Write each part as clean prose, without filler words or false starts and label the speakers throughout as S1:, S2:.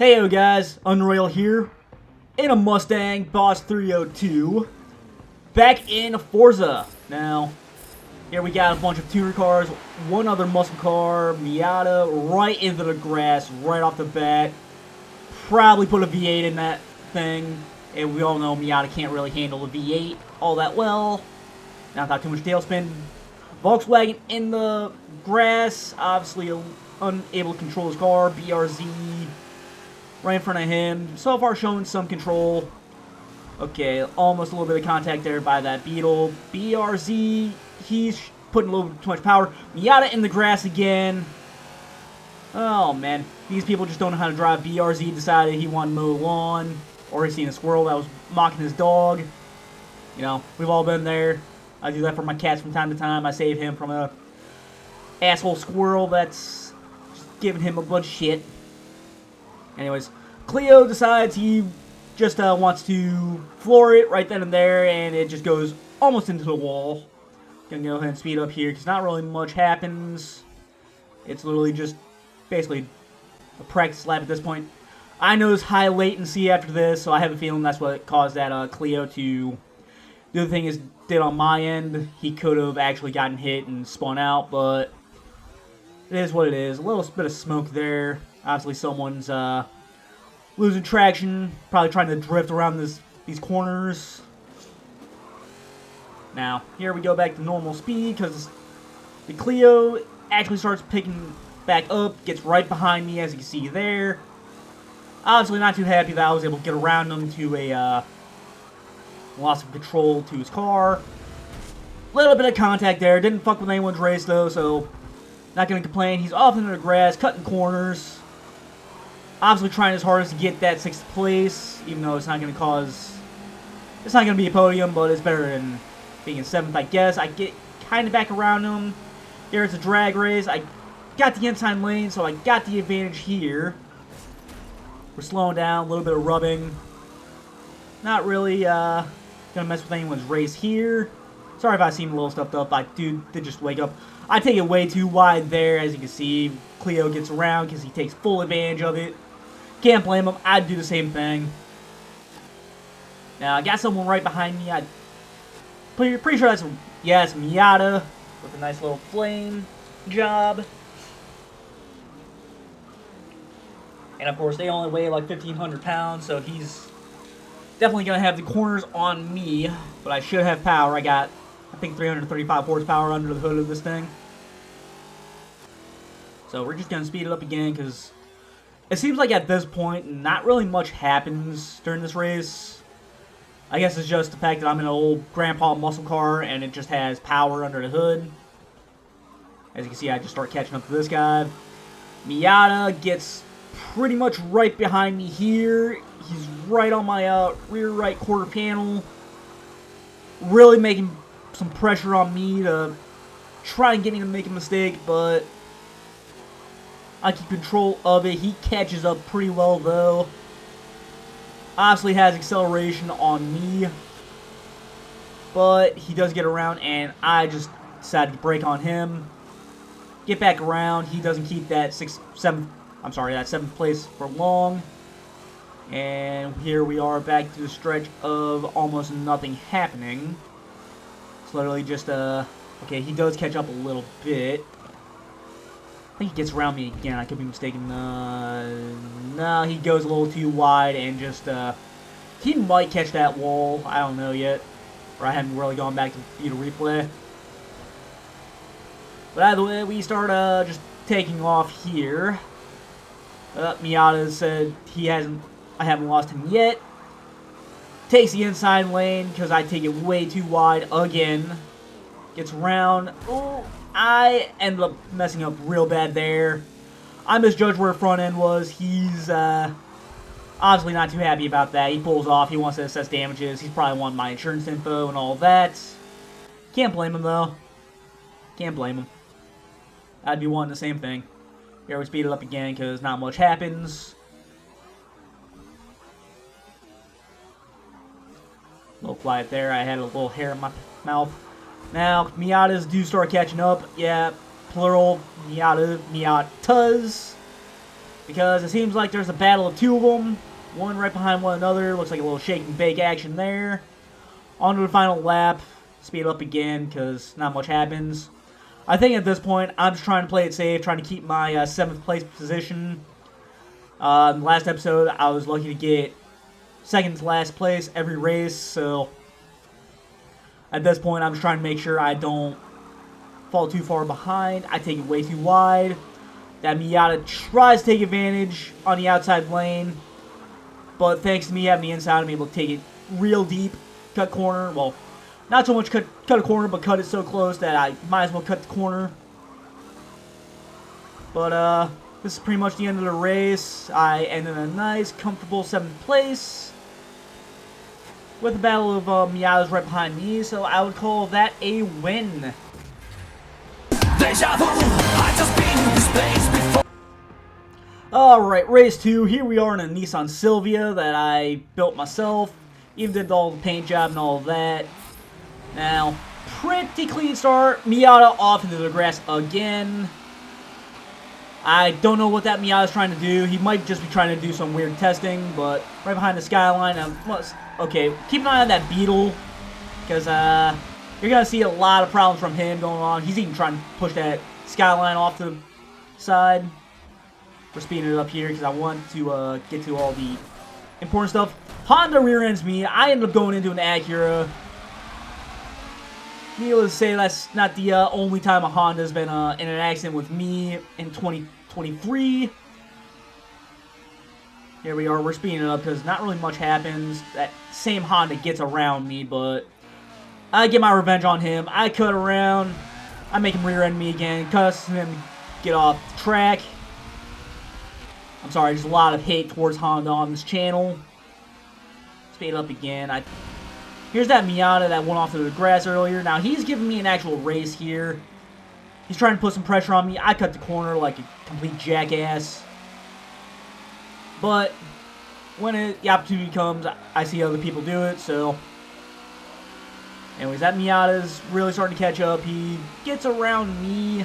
S1: Heyo guys, Unreal here, in a Mustang Boss 302, back in Forza. Now, here we got a bunch of tuner cars, one other muscle car, Miata, right into the grass, right off the bat. Probably put a V8 in that thing, and we all know Miata can't really handle a V8 all that well. Not without too much tailspin. Volkswagen in the grass, obviously unable to control his car, BRZ. Right in front of him. So far showing some control. Okay, almost a little bit of contact there by that Beetle. BRZ, he's putting a little bit too much power. Miata in the grass again. Oh, man. These people just don't know how to drive. BRZ decided he wanted to mow the lawn. Or he's seen a squirrel that was mocking his dog. You know, we've all been there. I do that for my cats from time to time. I save him from a asshole squirrel that's just giving him a bunch of shit. Anyways, Cleo decides he just wants to floor it right then and there, and it just goes almost into the wall. Gonna go ahead and speed up here, because not really much happens. It's literally just basically a practice lap at this point. I know there's high latency after this, so I have a feeling that's what caused that Cleo to do the thing is did on my end. He could have actually gotten hit and spun out, but it is what it is. A little bit of smoke there. Obviously, someone's losing traction, probably trying to drift around these corners. Now, here we go back to normal speed, because the Clio actually starts picking back up, gets right behind me, as you can see there. Obviously, not too happy that I was able to get around him to a loss of control to his car. Little bit of contact there. Didn't fuck with anyone's race, though, so not going to complain. He's off into the grass, cutting corners. Obviously trying his hardest to get that 6th place, even though it's not going to cause... It's not going to be a podium, but it's better than being in 7th, I guess. I get kind of back around him. Here it's a drag race. I got the inside lane, so I got the advantage here. We're slowing down, a little bit of rubbing. Not really going to mess with anyone's race here. Sorry if I seem a little stuffed up. I did just wake up. I take it way too wide there, as you can see. Cleo gets around because he takes full advantage of it. Can't blame him. I'd do the same thing. Now, I got someone right behind me. I'm pretty sure that's, yeah, it's Miata with a nice little flame job. And, of course, they only weigh like 1,500 pounds, so he's definitely going to have the corners on me. But I should have power. I got, I think, 335 horsepower under the hood of this thing. So we're just going to speed it up again, because it seems like at this point, not really much happens during this race. I guess it's just the fact that I'm in an old grandpa muscle car, and it just has power under the hood. As you can see, I just start catching up to this guy. Miata gets pretty much right behind me here. He's right on my rear right quarter panel. Really making some pressure on me to try and get me to make a mistake, but I keep control of it. He catches up pretty well, though. Obviously has acceleration on me, but he does get around, and I just decided to brake on him. Get back around. He doesn't keep that 7th place for long. And here we are back to the stretch of almost nothing happening. It's literally just okay, he does catch up a little bit. I think he gets around me again. I could be mistaken. No, he goes a little too wide and just, he might catch that wall. I don't know yet. Or I haven't really gone back to view the replay. But either way, we start, just taking off here. Miata said I haven't lost him yet. Takes the inside lane because I take it way too wide again. Gets around. Oh, I ended up messing up real bad there. I misjudged where front end was. He's obviously not too happy about that. He pulls off. He wants to assess damages. He's probably wanting my insurance info and all that. Can't blame him, though. Can't blame him. I'd be wanting the same thing. Here we speed it up again because not much happens. A little quiet there. I had a little hair in my mouth. Now, Miatas do start catching up. Yeah, plural, Miatas. because it seems like there's a battle of two of them. One right behind one another. Looks like a little shake and bake action there. On to the final lap. Speed up again because not much happens. I think at this point, I'm just trying to play it safe, trying to keep my 7th place position. In the last episode, I was lucky to get 2nd to last place every race, so at this point, I'm just trying to make sure I don't fall too far behind. I take it way too wide. That Miata tries to take advantage on the outside lane, but thanks to me having the inside, I'm able to take it real deep, cut corner. Well, not so much cut a corner, but cut it so close that I might as well cut the corner. But this is pretty much the end of the race. I ended in a nice, comfortable 7th place with a battle of Miatas right behind me, so I would call that a win. Alright, race 2. Here we are in a Nissan Silvia that I built myself. Even did all the paint job and all of that. Now, pretty clean start. Miata off into the grass again. I don't know what that Miata is trying to do. He might just be trying to do some weird testing, but right behind the Skyline. Okay, keep an eye on that Beetle, because you're going to see a lot of problems from him going on. He's even trying to push that Skyline off to the side. We're speeding it up here because I want to get to all the important stuff. Honda rear ends me. I ended up going into an Acura. Needless to say, that's not the only time a Honda's been in an accident with me in 2023. Here we are. We're speeding it up because not really much happens. That same Honda gets around me, but I get my revenge on him. I cut around. I make him rear end me again. Cuss him, get off the track. I'm sorry, there's a lot of hate towards Honda on this channel. Speed up again. Here's that Miata that went off to the grass earlier. Now, he's giving me an actual race here. He's trying to put some pressure on me. I cut the corner like a complete jackass. But when the opportunity comes, I see other people do it, so anyways, that Miata's really starting to catch up. He gets around me.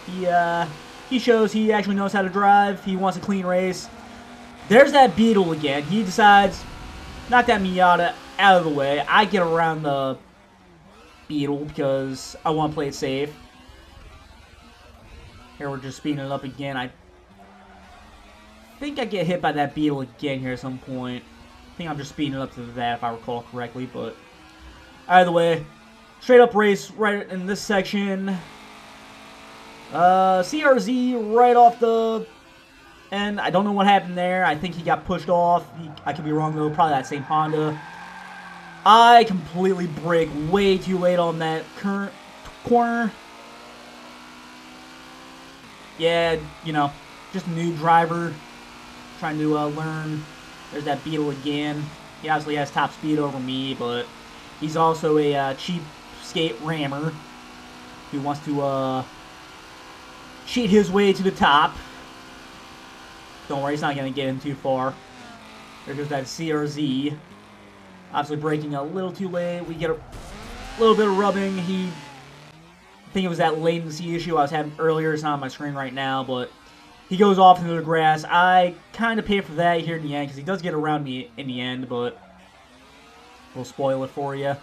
S1: He shows he actually knows how to drive. He wants a clean race. There's that Beetle again. He decides, knock that Miata out of the way. I get around the Beetle because I want to play it safe. Here we're just speeding it up again. I think I get hit by that Beetle again here at some point. I think I'm just speeding it up to that if I recall correctly, but either way, straight up race right in this section. CRZ right off the end. I don't know what happened there. I think he got pushed off. I could be wrong though. Probably that same Honda. I completely brake way too late on that current corner. Yeah, you know, just a new driver trying to learn. There's that Beetle again. He obviously has top speed over me, but he's also a cheapskate rammer who wants to cheat his way to the top. Don't worry, he's not going to get him too far. There goes that CRZ. Obviously braking a little too late. We get a little bit of rubbing. I think it was that latency issue I was having earlier. It's not on my screen right now, but he goes off into the grass. I kind of pay for that here in the end because he does get around me in the end, but we'll spoil it for you.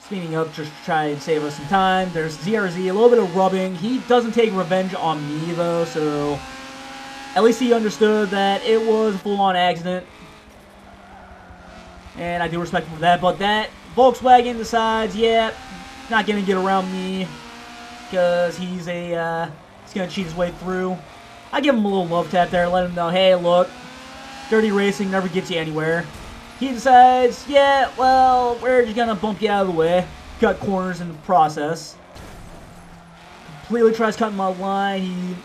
S1: Speeding up just to try and save us some time. There's ZRZ, a little bit of rubbing. He doesn't take revenge on me, though, so at least he understood that it was a full-on accident. And I do respect him for that, but that Volkswagen decides, yeah, not going to get around me because he's going to cheat his way through. I give him a little love tap there, let him know, hey, look, dirty racing never gets you anywhere. He decides, yeah, well, we're just going to bump you out of the way. Cut corners in the process. Completely tries cutting my line.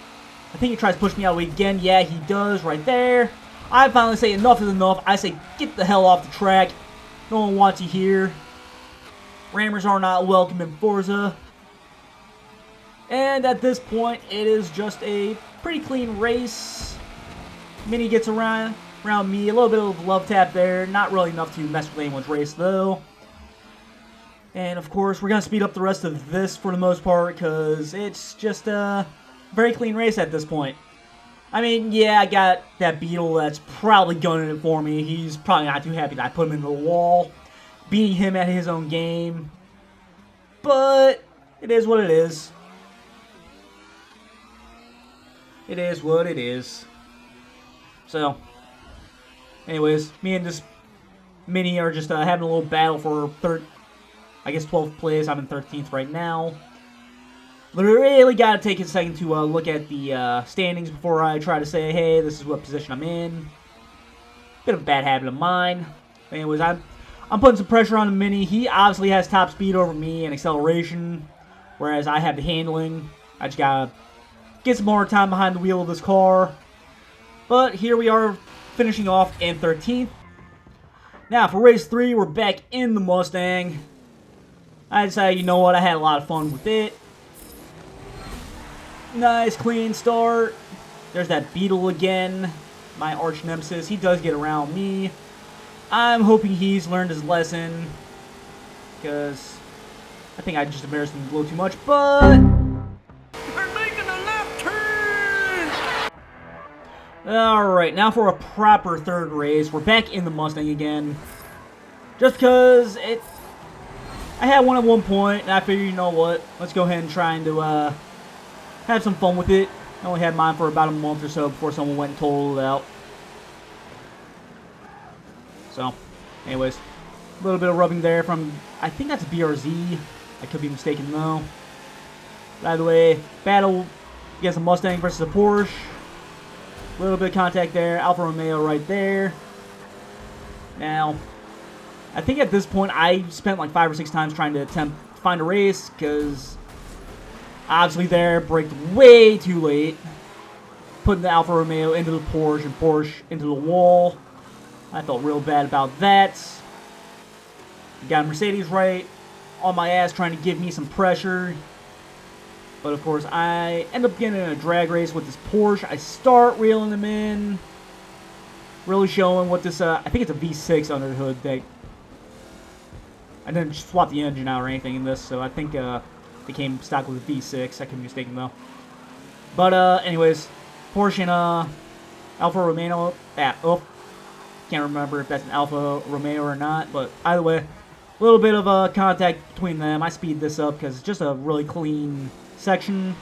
S1: I think he tries to push me out of the way again. Yeah, he does right there. I finally say enough is enough. I say get the hell off the track. No one wants you here. Rammers are not welcome in Forza. And at this point, it is just a pretty clean race. Mini gets around me. A little bit of love tap there. Not really enough to mess with anyone's race, though. And, of course, we're going to speed up the rest of this for the most part because it's just a very clean race at this point. I mean, yeah, I got that Beetle that's probably gunning it for me. He's probably not too happy that I put him into the wall, beating him at his own game. But it is what it is. It is what it is. So, anyways, me and this Mini are just having a little battle for 12th place. I'm in 13th right now. Really got to take a second to look at the standings before I try to say, hey, this is what position I'm in. Bit of a bad habit of mine. Anyways, I'm putting some pressure on the Mini. He obviously has top speed over me and acceleration, whereas I have the handling. I just gotta get some more time behind the wheel of this car. But here we are, finishing off in 13th. Now for race 3, we're back in the Mustang. I decided, you know what, I had a lot of fun with it. Nice clean start. There's that Beetle again, my arch nemesis. He does get around me. I'm hoping he's learned his lesson, because I think I just embarrassed him a little too much, but
S2: We're making a left turn!
S1: alright, now for a proper third race. We're back in the Mustang again. Just because I had one at one point, and I figured, you know what, let's go ahead and try to have some fun with it. I only had mine for about a month or so before someone went and totaled it out. So, anyways, a little bit of rubbing there from, I think that's a BRZ. I could be mistaken though. By the way, battle against a Mustang versus a Porsche. A little bit of contact there. Alfa Romeo right there. Now, I think at this point I spent like 5 or 6 times trying to attempt to find a race, because obviously there, braked way too late. Putting the Alfa Romeo into the Porsche and Porsche into the wall. I felt real bad about that. Got Mercedes right on my ass trying to give me some pressure. But of course I end up getting in a drag race with this Porsche. I start reeling them in. Really showing what this, I think it's a V6 under the hood. I didn't swap the engine out or anything in this, so I think they came stock with a V6. I could be mistaken though. But anyways, Porsche and Alfa Romeo. Can't remember if that's an Alfa Romeo or not. But either way, a little bit of contact between them. I speed this up because it's just a really clean section.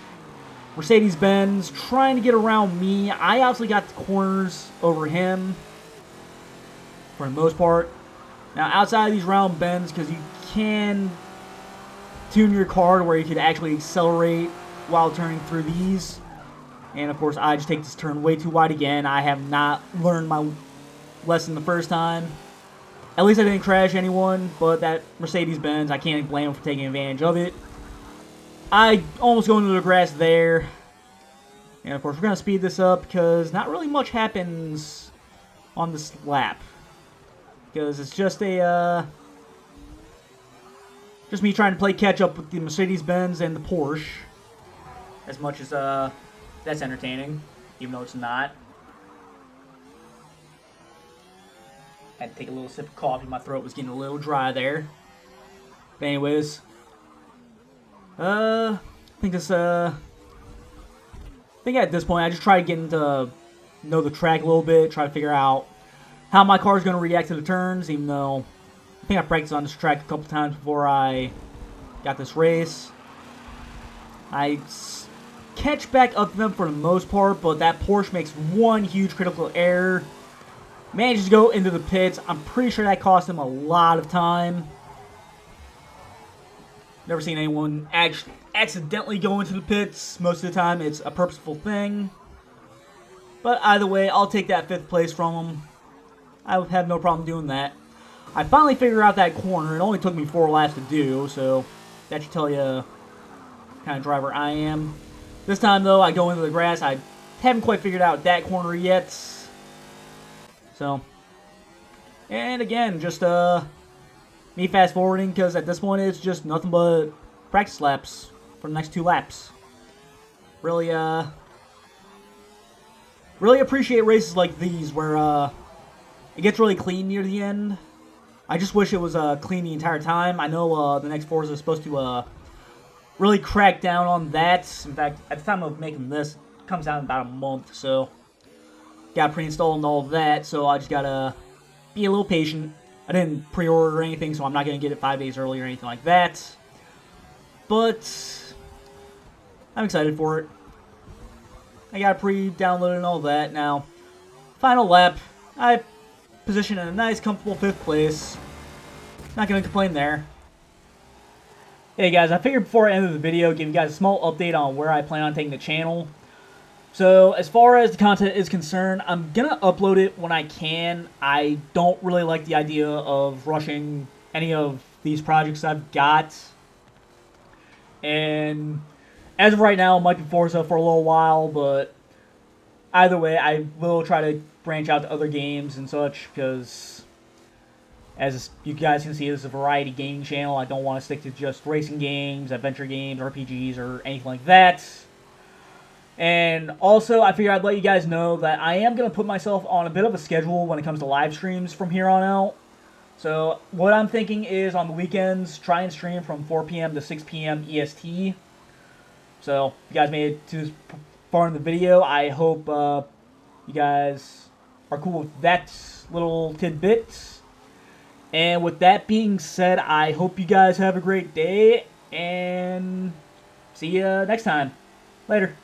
S1: Mercedes-Benz trying to get around me. I obviously got the corners over him for the most part. Now outside of these round bends, because you can tune your car to where you could actually accelerate while turning through these. And of course I just take this turn way too wide again. I have not learned my lesson the first time. At least I didn't crash anyone, but that Mercedes-Benz, I can't blame him for taking advantage of it. I almost go into the grass there. And of course we're going to speed this up because not really much happens on this lap. Because it's just just me trying to play catch up with the Mercedes-Benz and the Porsche. As much as that's entertaining, even though it's not. Had to take a little sip of coffee. My throat was getting a little dry there. But anyways, I think at this point I just try getting to know the track a little bit, try to figure out how my car is going to react to the turns. Even though I think I practiced on this track a couple times before I got this race. I catch back up to them for the most part, but that Porsche makes one huge critical error. Manages to go into the pits. I'm pretty sure that cost him a lot of time. Never seen anyone accidentally go into the pits. Most of the time it's a purposeful thing. But either way, I'll take that 5th place from him. I would have no problem doing that. I finally figured out that corner. It only took me 4 laps to do, so that should tell you what kind of driver I am. This time though, I go into the grass. I haven't quite figured out that corner yet. So, and again, just me fast forwarding because at this point it's just nothing but practice laps for the next 2 laps. Really, really appreciate races like these where it gets really clean near the end. I just wish it was clean the entire time. I know the next Forza is supposed to really crack down on that. In fact, at the time of making this, comes out in about a month, so got pre-installed and all that, so I just gotta be a little patient. I didn't pre-order or anything, so I'm not gonna get it 5 days early or anything like that. But I'm excited for it. I got it pre-downloaded and all that. Now, final lap, I positioned in a nice, comfortable 5th place. Not gonna complain there. Hey guys, I figured before I end the video, give you guys a small update on where I plan on taking the channel. So, as far as the content is concerned, I'm gonna upload it when I can. I don't really like the idea of rushing any of these projects I've got. And as of right now, it might be Forza for a little while, but either way, I will try to branch out to other games and such, because as you guys can see, this is a variety gaming channel. I don't want to stick to just racing games, adventure games, RPGs, or anything like that. And also, I figured I'd let you guys know that I am going to put myself on a bit of a schedule when it comes to live streams from here on out. So, what I'm thinking is on the weekends, try and stream from 4 p.m. to 6 p.m. EST. So, if you guys made it to this far in the video, I hope you guys are cool with that little tidbit. And with that being said, I hope you guys have a great day, and see you next time. Later.